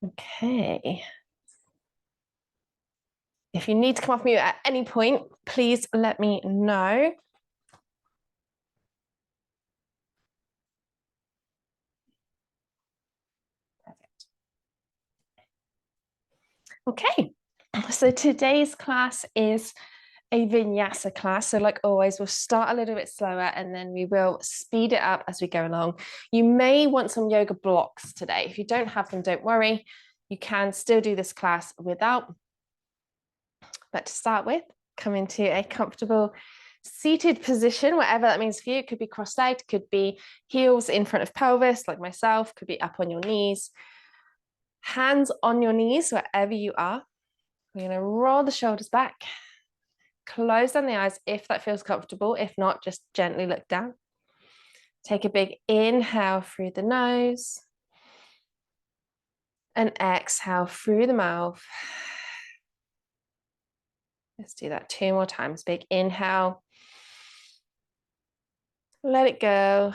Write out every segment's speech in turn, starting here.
Okay. If you need to come off mute at any point, please let me know. Perfect. Okay, so today's class is a Vinyasa class. So like always, we'll start a little bit slower and then we will speed it up as we go along. You may want some yoga blocks today. If you don't have them, don't worry. You can still do this class without. But to start with, come into a comfortable seated position, whatever that means for you. It could be cross-legged, could be heels in front of pelvis, like myself, could be up on your knees. Hands on your knees, wherever you are. We're going to roll the shoulders back. Close down the eyes if that feels comfortable. If not, just gently look down. Take a big inhale through the nose. And exhale through the mouth. Let's do that 2 more times. Big inhale. Let it go.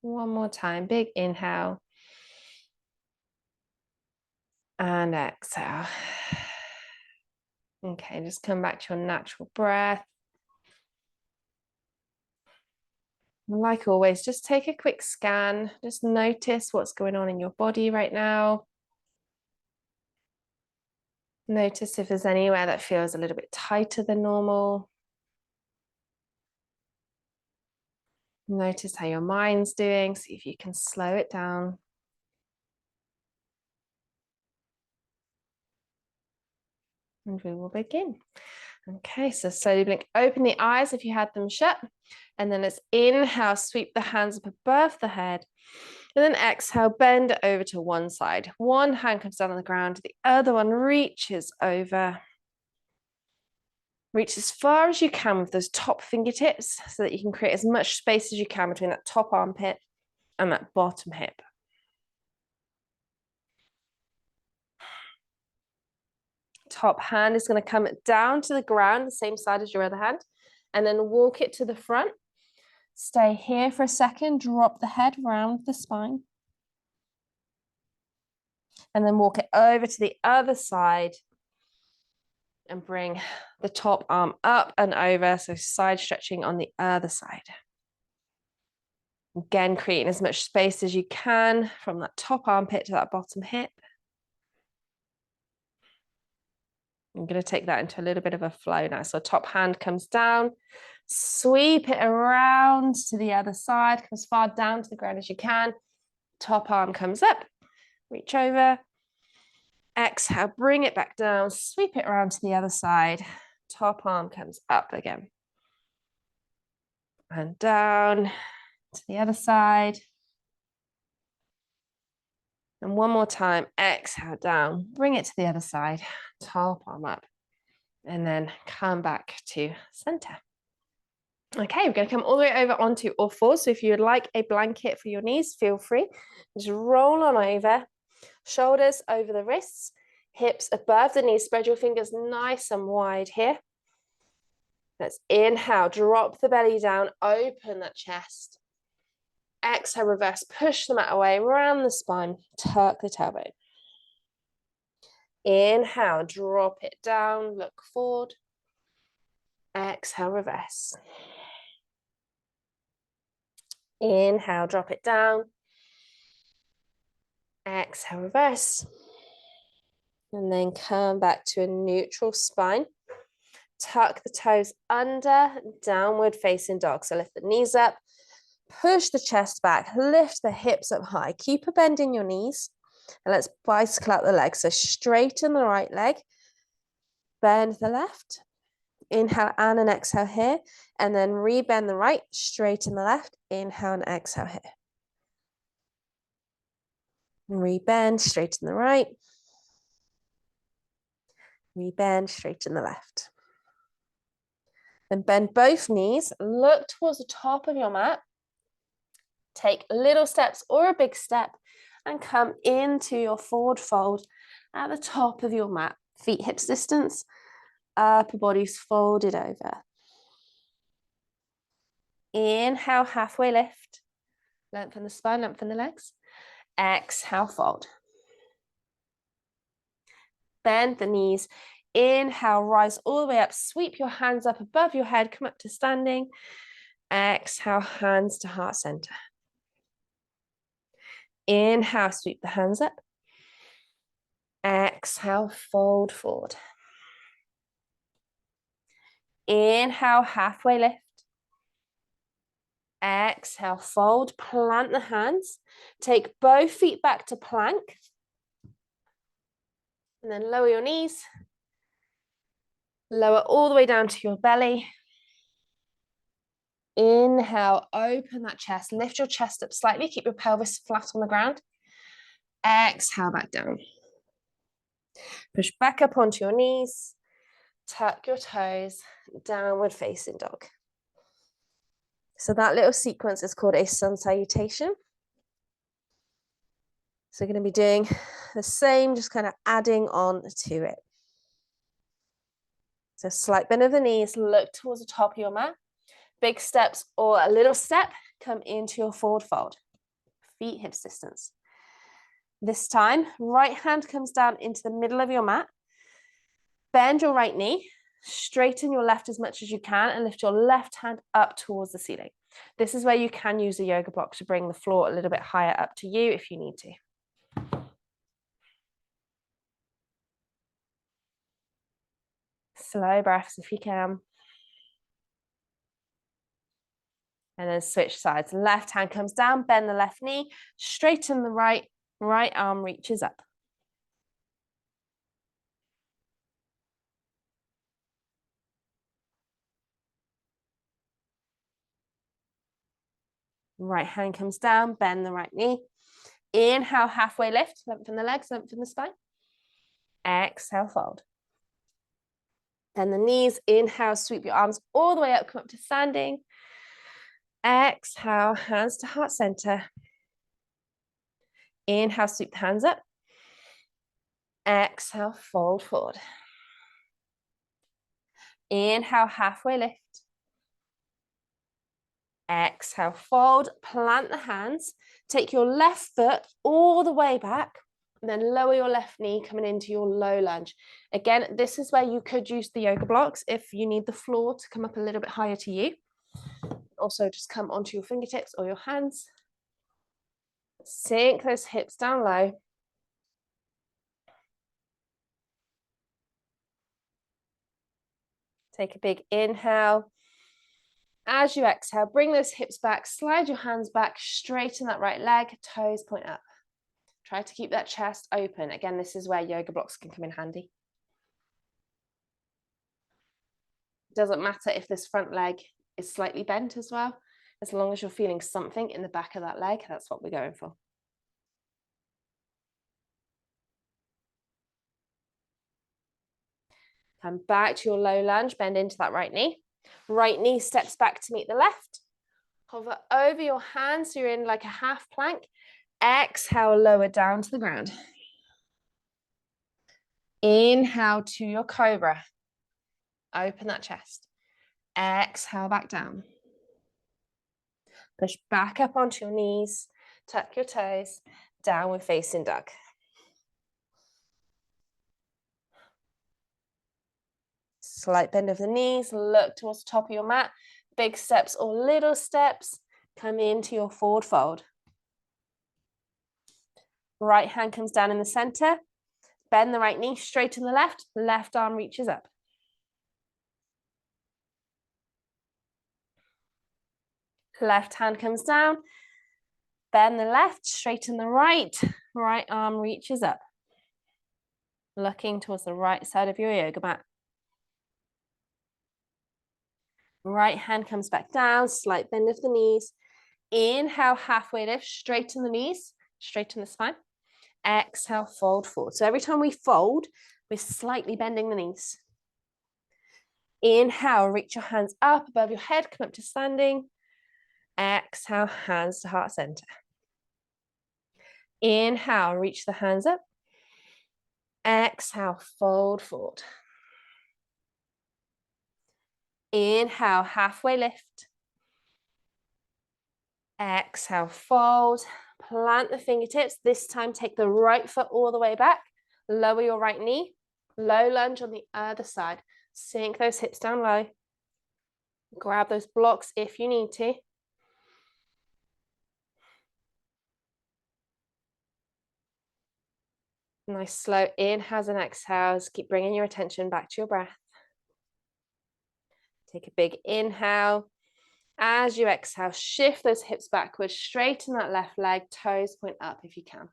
One more time. Big inhale. And exhale. Okay, just come back to your natural breath. Like always, just take a quick scan. Just notice what's going on in your body right now. Notice if there's anywhere that feels a little bit tighter than normal. Notice how your mind's doing. See if you can slow it down. And we will begin. Okay, so slowly blink, open the eyes if you had them shut. And then let's inhale, sweep the hands up above the head. And then exhale, bend it over to one side. One hand comes down on the ground, the other one reaches over. Reach as far as you can with those top fingertips so that you can create as much space as you can between that top armpit and that bottom hip. Top hand is going to come down to the ground, the same side as your other hand, and then walk it to the front. Stay here for a second, drop the head round the spine. And then walk it over to the other side and bring the top arm up and over, so side stretching on the other side. Again, creating as much space as you can from that top armpit to that bottom hip. I'm going to take that into a little bit of a flow now. So top hand comes down, sweep it around to the other side, come as far down to the ground as you can. Top arm comes up, reach over. Exhale, bring it back down, sweep it around to the other side. Top arm comes up again. And down to the other side. And one more time, exhale down, bring it to the other side, top arm up, and then come back to center. Okay, we're going to come all the way over onto all fours. So if you would like a blanket for your knees, feel free. Just roll on over, shoulders over the wrists, hips above the knees. Spread your fingers nice and wide here. Let's inhale, drop the belly down, open that chest. Exhale, reverse, push the mat away, round the spine, tuck the tailbone. Inhale, drop it down, look forward. Exhale, reverse. Inhale, drop it down. Exhale, reverse. And then come back to a neutral spine. Tuck the toes under, downward facing dog. So lift the knees up, push the chest back, lift the hips up high. Keep a bend in your knees. And let's bicycle out the legs. So straighten the right leg, bend the left. Inhale and an exhale here. And then rebend the right, straighten the left. Inhale and exhale here. Rebend, straighten the right. Rebend, straighten the left. Then bend both knees, look towards the top of your mat. Take little steps or a big step and come into your forward fold at the top of your mat. Feet hips distance, upper body's folded over. Inhale, halfway lift. Lengthen the spine, lengthen the legs. Exhale, fold. Bend the knees. Inhale, rise all the way up. Sweep your hands up above your head. Come up to standing. Exhale, hands to heart center. Inhale, sweep the hands up. Exhale, fold forward. Inhale, halfway lift. Exhale, fold, plant the hands. Take both feet back to plank. And then lower your knees. Lower all the way down to your belly. Inhale, open that chest. Lift your chest up slightly. Keep your pelvis flat on the ground. Exhale, back down. Push back up onto your knees. Tuck your toes. Downward facing dog. So that little sequence is called a sun salutation. So we're going to be doing the same, just kind of adding on to it. So slight bend of the knees, look towards the top of your mat. Big steps or a little step, come into your forward fold. Feet hips distance. This time, right hand comes down into the middle of your mat. Bend your right knee, straighten your left as much as you can, and lift your left hand up towards the ceiling. This is where you can use a yoga block to bring the floor a little bit higher up to you if you need to. Slow breaths if you can. And then switch sides. Left hand comes down, bend the left knee, straighten the right, right arm reaches up. Right hand comes down, bend the right knee. Inhale, halfway lift, lengthen the legs, lengthen the spine. Exhale, fold. Bend the knees, inhale, sweep your arms all the way up, come up to standing. Exhale, hands to heart center. Inhale, sweep the hands up. Exhale, fold forward. Inhale, halfway lift. Exhale, fold, plant the hands. Take your left foot all the way back, and then lower your left knee coming into your low lunge. Again, this is where you could use the yoga blocks if you need the floor to come up a little bit higher to you. Also, just come onto your fingertips or your hands. Sink those hips down low. Take a big inhale. As you exhale, bring those hips back, slide your hands back, straighten that right leg, toes point up. Try to keep that chest open. Again, this is where yoga blocks can come in handy. It doesn't matter if this front leg is slightly bent as well. As long as you're feeling something in the back of that leg, that's what we're going for. Come back to your low lunge, bend into that right knee. Right knee steps back to meet the left. Hover over your hands, so you're in like a half plank. Exhale, lower down to the ground. Inhale to your cobra. Open that chest. Exhale, back down. Push back up onto your knees. Tuck your toes. Downward facing dog. Slight bend of the knees. Look towards the top of your mat. Big steps or little steps. Come into your forward fold. Right hand comes down in the center. Bend the right knee, straighten the left. Left arm reaches up. Left hand comes down. Bend the left, straighten the right. Right arm reaches up. Looking towards the right side of your yoga mat. Right hand comes back down, slight bend of the knees. Inhale, halfway lift, straighten the knees, straighten the spine. Exhale, fold forward. So every time we fold, we're slightly bending the knees. Inhale, reach your hands up above your head, come up to standing. Exhale, hands to heart center. Inhale, reach the hands up. Exhale, fold forward. Inhale, halfway lift. Exhale, fold, plant the fingertips. This time, take the right foot all the way back. Lower your right knee. Low lunge on the other side. Sink those hips down low. Grab those blocks if you need to. Nice slow inhales and exhales. Keep bringing your attention back to your breath. Take a big inhale. As you exhale, shift those hips backwards, straighten that left leg, toes point up if you can.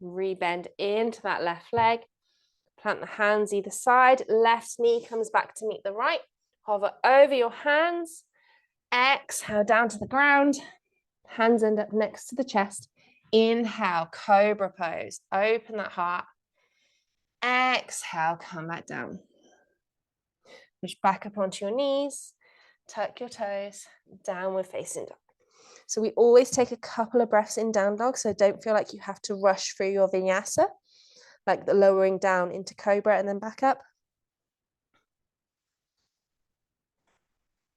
Rebend into that left leg. Plant the hands either side. Left knee comes back to meet the right. Hover over your hands. Exhale down to the ground. Hands end up next to the chest. Inhale, cobra pose. Open that heart. Exhale, come back down. Push back up onto your knees. Tuck your toes. Downward facing dog. So we always take a couple of breaths in down dog, so don't feel like you have to rush through your vinyasa, like the lowering down into cobra and then back up.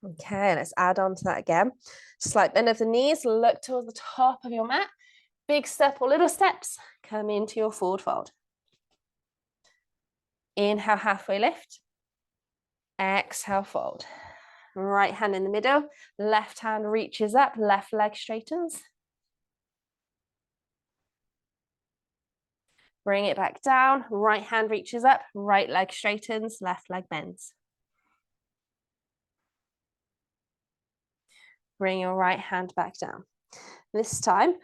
Okay, let's add on to that again. Slight bend of the knees, look towards the top of your mat. Big step or little steps, come into your forward fold. Inhale, halfway lift. Exhale, fold. Right hand in the middle, left hand reaches up, left leg straightens. Bring it back down, right hand reaches up, right leg straightens, left leg bends. Bring your right hand back down. This time,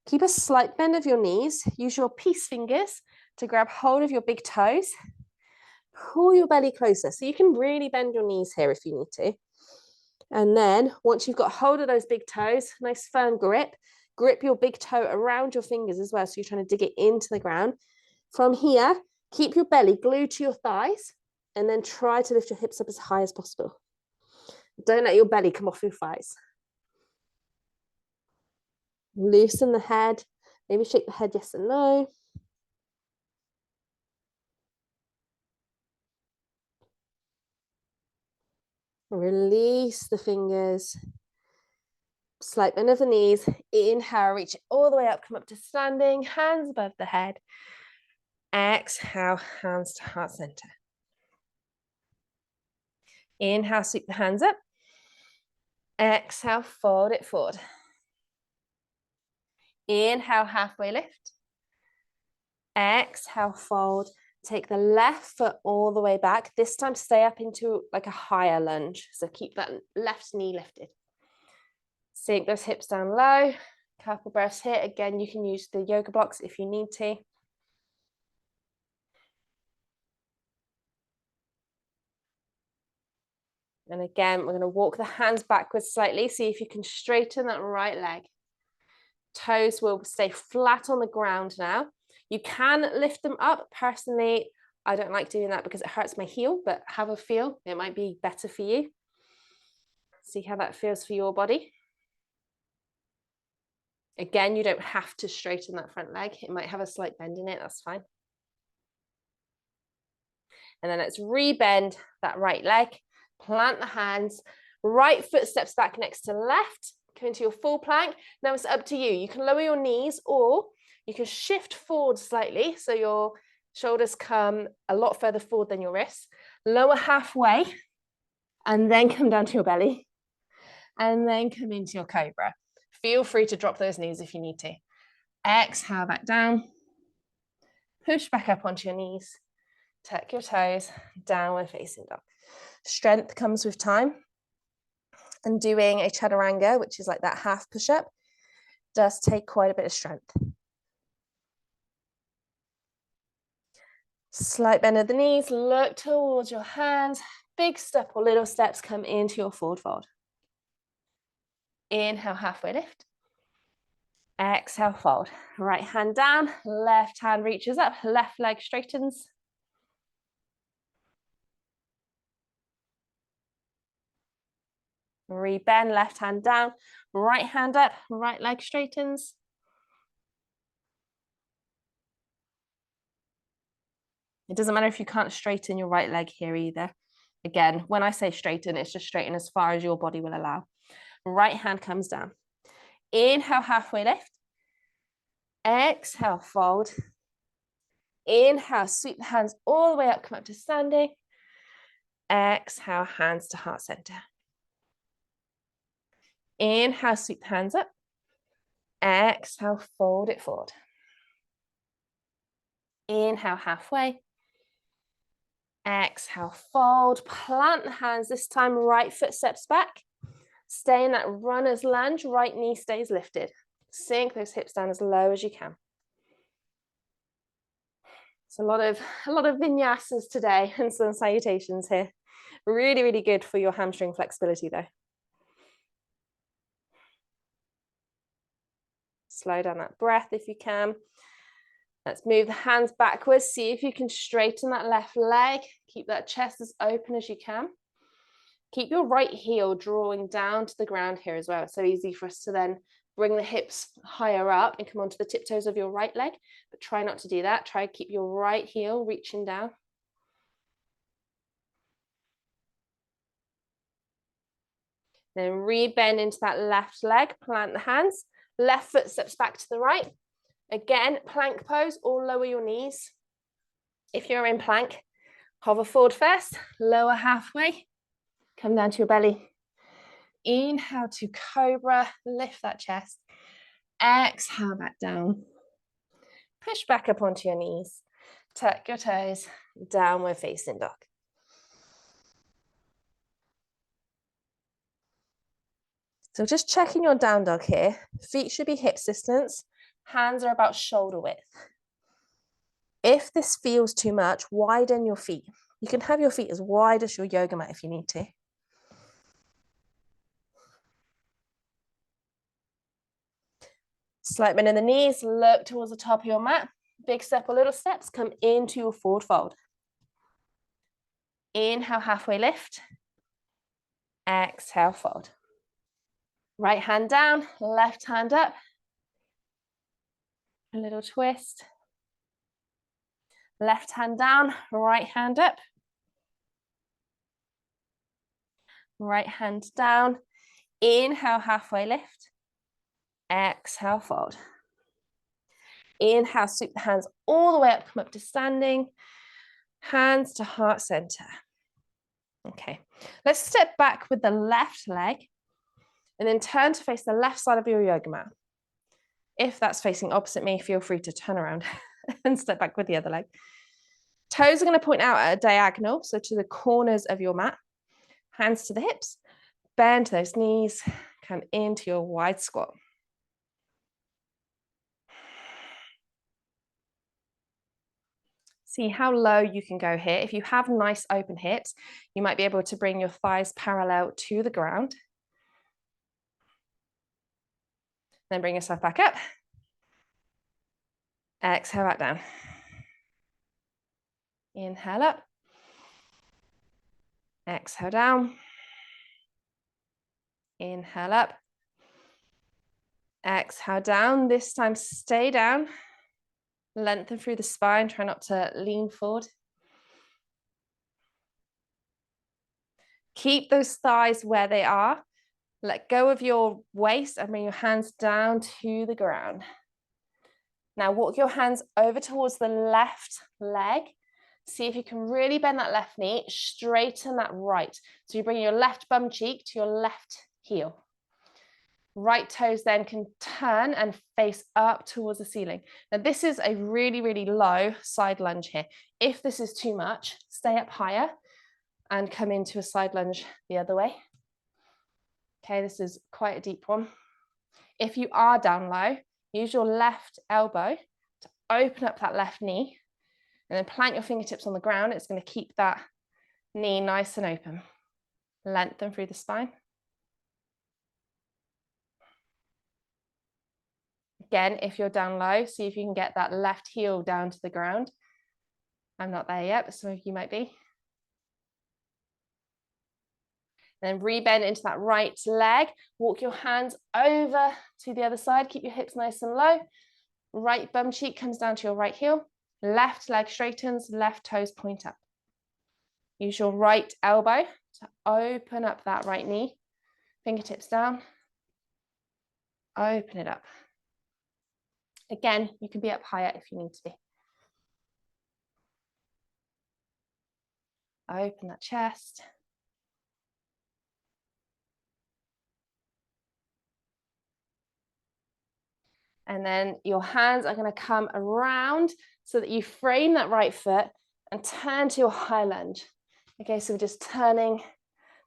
keep a slight bend of your knees. Use your peace fingers to grab hold of your big toes. Pull your belly closer. So you can really bend your knees here if you need to. And then once you've got hold of those big toes, nice firm grip, grip your big toe around your fingers as well. So you're trying to dig it into the ground. From here, keep your belly glued to your thighs and then try to lift your hips up as high as possible. Don't let your belly come off your thighs. Loosen the head, maybe shake the head yes and no. Release the fingers. Slight bend of the knees. Inhale, reach it all the way up, come up to standing, hands above the head. Exhale, hands to heart center. Inhale, sweep the hands up. Exhale, fold it forward. Inhale, halfway lift. Exhale, fold. Take the left foot all the way back. This time stay up into like a higher lunge. So keep that left knee lifted. Sink those hips down low. Couple breaths here. Again, you can use the yoga blocks if you need to. And again, we're going to walk the hands backwards slightly. See if you can straighten that right leg. Toes will stay flat on the ground now. You can lift them up. Personally, I don't like doing that because it hurts my heel, but have a feel. It might be better for you. See how that feels for your body. Again, you don't have to straighten that front leg. It might have a slight bend in it. That's fine. And then let's rebend that right leg. Plant the hands. Right foot steps back next to left. Come into your full plank. Now it's up to you. You can lower your knees or you can shift forward slightly so your shoulders come a lot further forward than your wrists. Lower halfway and then come down to your belly and then come into your cobra. Feel free to drop those knees if you need to. Exhale back down. Push back up onto your knees. Tuck your toes, downward facing dog. Strength comes with time. And doing a chaturanga, which is like that half push-up, does take quite a bit of strength. Slight bend of the knees, look towards your hands. Big step or little steps come into your forward fold. Inhale, halfway lift. Exhale, fold. Right hand down, left hand reaches up, left leg straightens. Rebend, left hand down, right hand up, right leg straightens. It doesn't matter if you can't straighten your right leg here either. Again, when I say straighten, it's just straighten as far as your body will allow. Right hand comes down. Inhale, halfway lift. Exhale, fold. Inhale, sweep the hands all the way up, come up to standing. Exhale, hands to heart center. Inhale, sweep the hands up. Exhale, fold it forward. Inhale, halfway. Exhale, fold. Plant the hands. This time, right foot steps back. Stay in that runner's lunge. Right knee stays lifted. Sink those hips down as low as you can. It's a lot of vinyasas today and some salutations here. Really, really good for your hamstring flexibility though. Slow down that breath if you can. Let's move the hands backwards. See if you can straighten that left leg. Keep that chest as open as you can. Keep your right heel drawing down to the ground here as well. It's so easy for us to then bring the hips higher up and come onto the tiptoes of your right leg, but try not to do that. Try to keep your right heel reaching down. Then re-bend into that left leg, plant the hands. Left foot steps back to the right. Again, plank pose or lower your knees. If you're in plank, hover forward first, lower halfway, come down to your belly. Inhale to cobra, lift that chest. Exhale back down. Push back up onto your knees. Tuck your toes, downward facing dog. So just checking your down dog here. Feet should be hip distance. Hands are about shoulder width. If this feels too much, widen your feet. You can have your feet as wide as your yoga mat if you need to. Slight bend in the knees, look towards the top of your mat. Big step or little steps, come into your forward fold. Inhale, halfway lift. Exhale, fold. Right hand down, left hand up. A little twist. Left hand down, right hand up. Right hand down. Inhale, halfway lift. Exhale, fold. Inhale, sweep the hands all the way up, come up to standing. Hands to heart center. Okay, let's step back with the left leg and then turn to face the left side of your yoga mat. If that's facing opposite me, feel free to turn around and step back with the other leg. Toes are going to point out at a diagonal, so to the corners of your mat. Hands to the hips, bend those knees, come into your wide squat. See how low you can go here. If you have nice open hips, you might be able to bring your thighs parallel to the ground. Then bring yourself back up. Exhale back down. Inhale up. Exhale down. Inhale up. Exhale down. This time stay down. Lengthen through the spine. Try not to lean forward. Keep those thighs where they are. Let go of your waist and bring your hands down to the ground. Now walk your hands over towards the left leg. See if you can really bend that left knee, straighten that right. So you bring your left bum cheek to your left heel. Right toes then can turn and face up towards the ceiling. Now this is a really, really low side lunge here. If this is too much, stay up higher and come into a side lunge the other way. Okay, this is quite a deep one. If you are down low, use your left elbow to open up that left knee and then plant your fingertips on the ground. It's going to keep that knee nice and open. Lengthen through the spine. Again, if you're down low, see if you can get that left heel down to the ground. I'm not there yet, but some of you might be. Then re-bend into that right leg. Walk your hands over to the other side. Keep your hips nice and low. Right bum cheek comes down to your right heel. Left leg straightens, left toes point up. Use your right elbow to open up that right knee. Fingertips down. Open it up. Again, you can be up higher if you need to be. Open that chest. And then your hands are going to come around so that you frame that right foot and turn to your high lunge. Okay, so we're just turning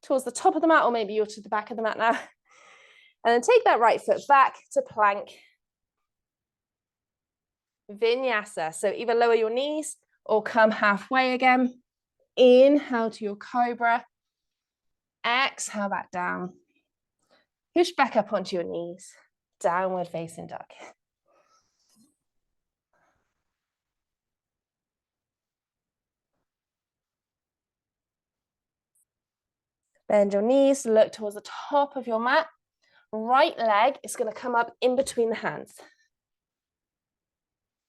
towards the top of the mat, or maybe you're to the back of the mat now. And then take that right foot back to plank. Vinyasa. So either lower your knees or come halfway again. Inhale to your cobra. Exhale back down. Push back up onto your knees. Downward facing dog. Bend your knees, look towards the top of your mat. Right leg is going to come up in between the hands.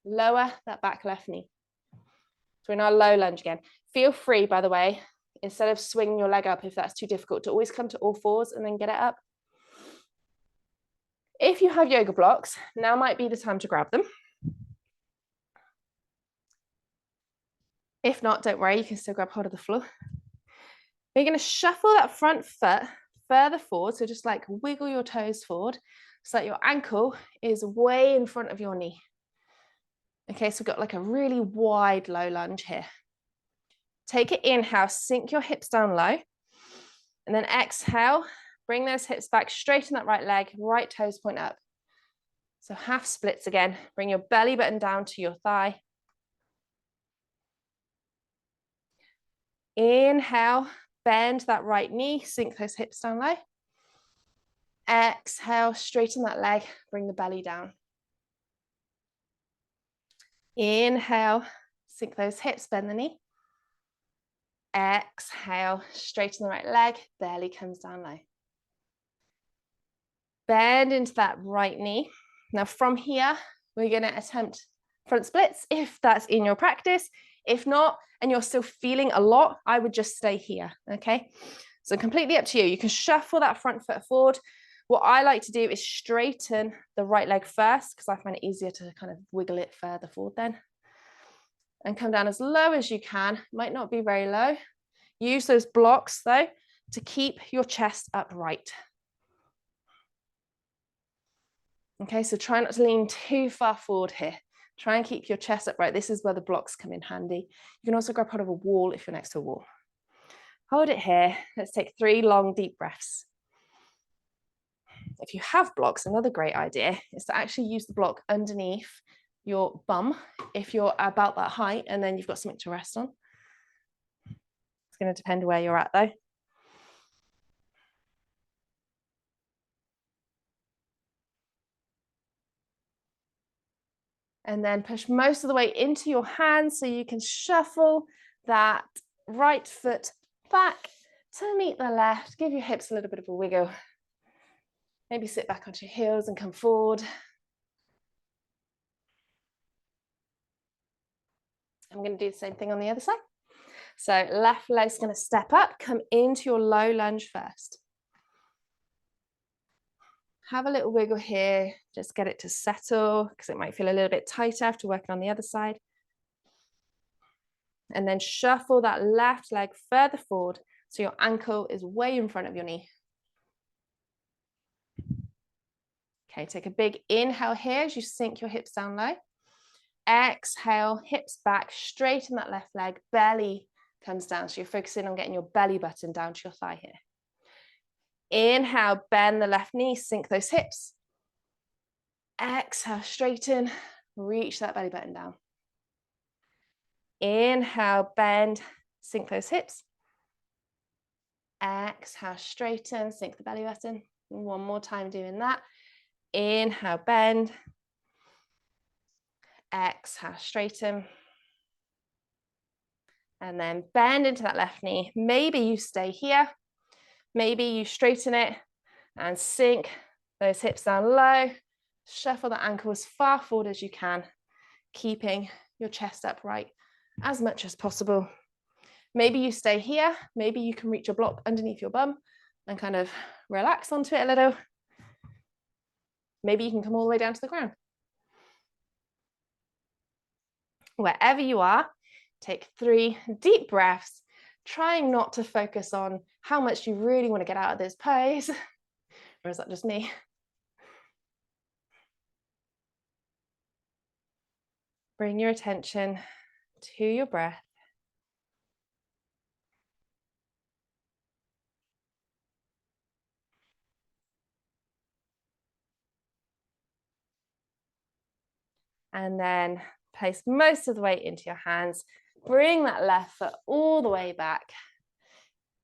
Lower that back left knee. So we're in our low lunge again. Feel free, by the way, instead of swinging your leg up, if that's too difficult, to always come to all fours and then get it up. If you have yoga blocks, now might be the time to grab them. If not, don't worry, you can still grab hold of the floor. We're going to shuffle that front foot further forward, so just like wiggle your toes forward so that your ankle is way in front of your knee. Okay, so we've got like a really wide low lunge here. Take it inhale, sink your hips down low, and then exhale, bring those hips back, straighten that right leg, right toes point up. So half splits again, bring your belly button down to your thigh. Inhale, bend that right knee, sink those hips down low. Exhale, straighten that leg, bring the belly down. Inhale, sink those hips, bend the knee. Exhale, straighten the right leg, belly comes down low. Bend into that right knee. Now from here, we're going to attempt front splits if that's in your practice. If not, and you're still feeling a lot, I would just stay here, okay? So completely up to you. You can shuffle that front foot forward. What I like to do is straighten the right leg first because I find it easier to kind of wiggle it further forward then. And come down as low as you can. Might not be very low. Use those blocks though to keep your chest upright. Okay, so try not to lean too far forward here. Try and keep your chest upright. This is where the blocks come in handy. You can also grab hold of a wall if you're next to a wall. Hold it here. Let's take 3 long, deep breaths. If you have blocks, another great idea is to actually use the block underneath your bum if you're about that height, and then you've got something to rest on. It's going to depend where you're at though. And then push most of the way into your hands so you can shuffle that right foot back to meet the left. Give your hips a little bit of a wiggle. Maybe sit back onto your heels and come forward. I'm going to do the same thing on the other side. So left leg's going to step up, come into your low lunge first. Have a little wiggle here, just get it to settle because it might feel a little bit tighter after working on the other side. And then shuffle that left leg further forward so your ankle is way in front of your knee. Okay, take a big inhale here as you sink your hips down low. Exhale, hips back, straighten that left leg, belly comes down. So you're focusing on getting your belly button down to your thigh here. Inhale, bend the left knee, sink those hips. Exhale, straighten, reach that belly button down. Inhale, bend, sink those hips. Exhale, straighten, sink the belly button. One more time doing that. Inhale, bend. Exhale, straighten. And then bend into that left knee. Maybe you stay here. Maybe you straighten it and sink those hips down low. Shuffle the ankle as far forward as you can, keeping your chest upright as much as possible. Maybe you stay here. Maybe you can reach your block underneath your bum and kind of relax onto it a little. Maybe you can come all the way down to the ground. Wherever you are, take 3 deep breaths, trying not to focus on how much you really want to get out of this pose. Or is that just me? Bring your attention to your breath. And then place most of the weight into your hands. Bring that left foot all the way back.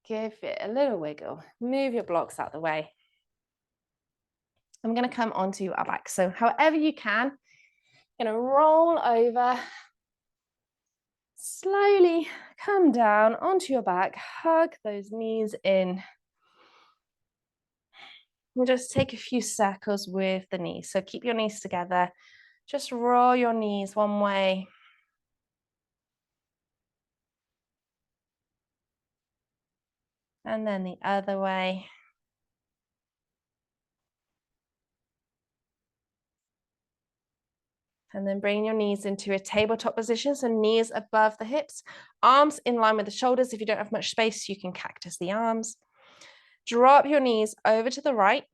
Give it a little wiggle. Move your blocks out the way. I'm going to come onto our back. So however you can, you're going to roll over. Slowly come down onto your back. Hug those knees in. And just take a few circles with the knees. So keep your knees together. Just roll your knees one way. And then the other way. And then bring your knees into a tabletop position. So knees above the hips, arms in line with the shoulders. If you don't have much space, you can cactus the arms. Drop your knees over to the right.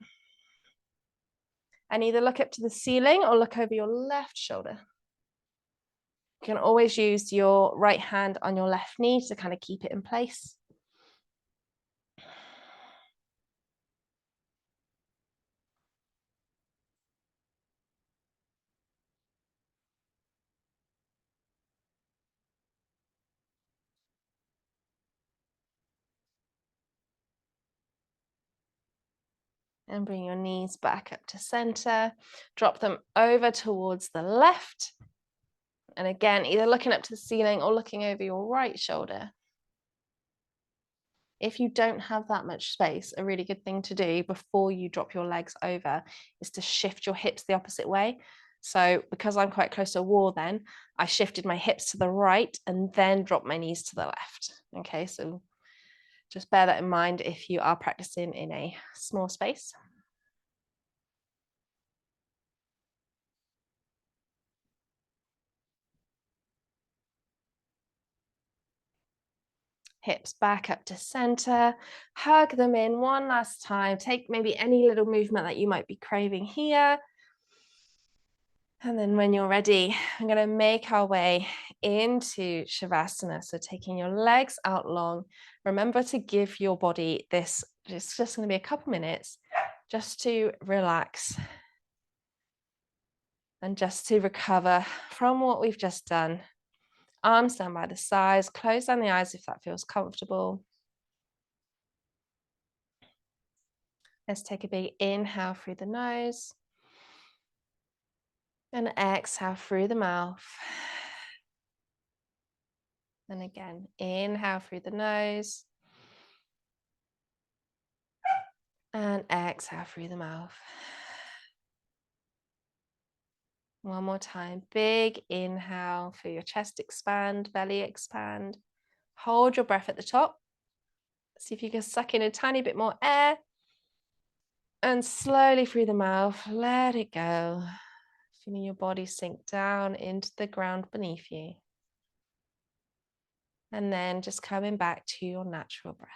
And either look up to the ceiling or look over your left shoulder. You can always use your right hand on your left knee to kind of keep it in place. And bring your knees back up to center. Drop them over towards the left. And again, either looking up to the ceiling or looking over your right shoulder. If you don't have that much space, a really good thing to do before you drop your legs over is to shift your hips the opposite way. So because I'm quite close to a wall then, I shifted my hips to the right and then dropped my knees to the left. Okay, so just bear that in mind if you are practicing in a small space. Hips back up to center, hug them in one last time. Take maybe any little movement that you might be craving here. And then when you're ready, I'm going to make our way into Shavasana. So taking your legs out long, remember to give your body this, it's just going to be a couple minutes just to relax and just to recover from what we've just done. Arms down by the sides, close down the eyes if that feels comfortable. Let's take a big inhale through the nose and exhale through the mouth. And again, inhale through the nose and exhale through the mouth. One more time, big inhale, feel your chest expand, belly expand. Hold your breath at the top. See if you can suck in a tiny bit more air. And slowly through the mouth, let it go. Feeling your body sink down into the ground beneath you. And then just coming back to your natural breath.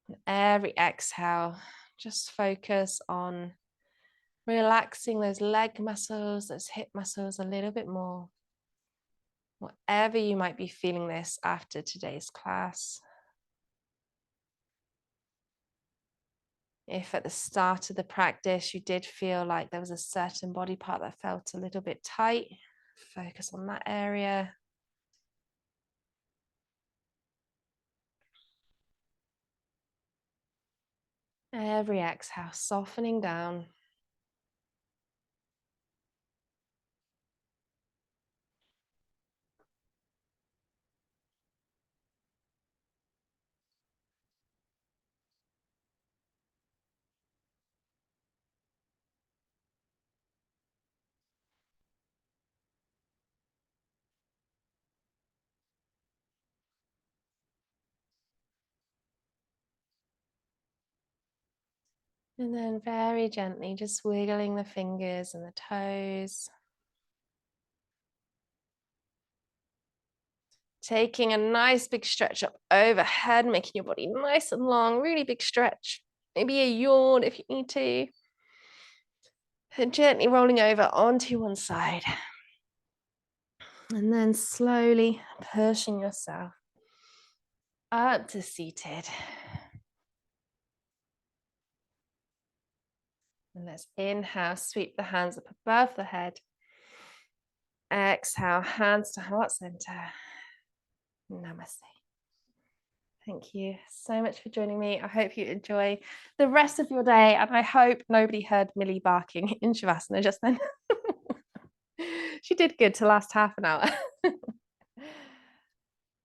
And every exhale, just focus on relaxing those leg muscles, those hip muscles a little bit more. Whatever you might be feeling this after today's class. If at the start of the practice you did feel like there was a certain body part that felt a little bit tight, focus on that area. Every exhale, softening down. And then very gently, just wiggling the fingers and the toes. Taking a nice big stretch up overhead, making your body nice and long, really big stretch. Maybe a yawn if you need to. And gently rolling over onto one side. And then slowly pushing yourself up to seated. And let's inhale, sweep the hands up above the head. Exhale, hands to heart center. Namaste. Thank you so much for joining me. I hope you enjoy the rest of your day, and I hope nobody heard Millie barking in Shavasana just then. She did good to last half an hour.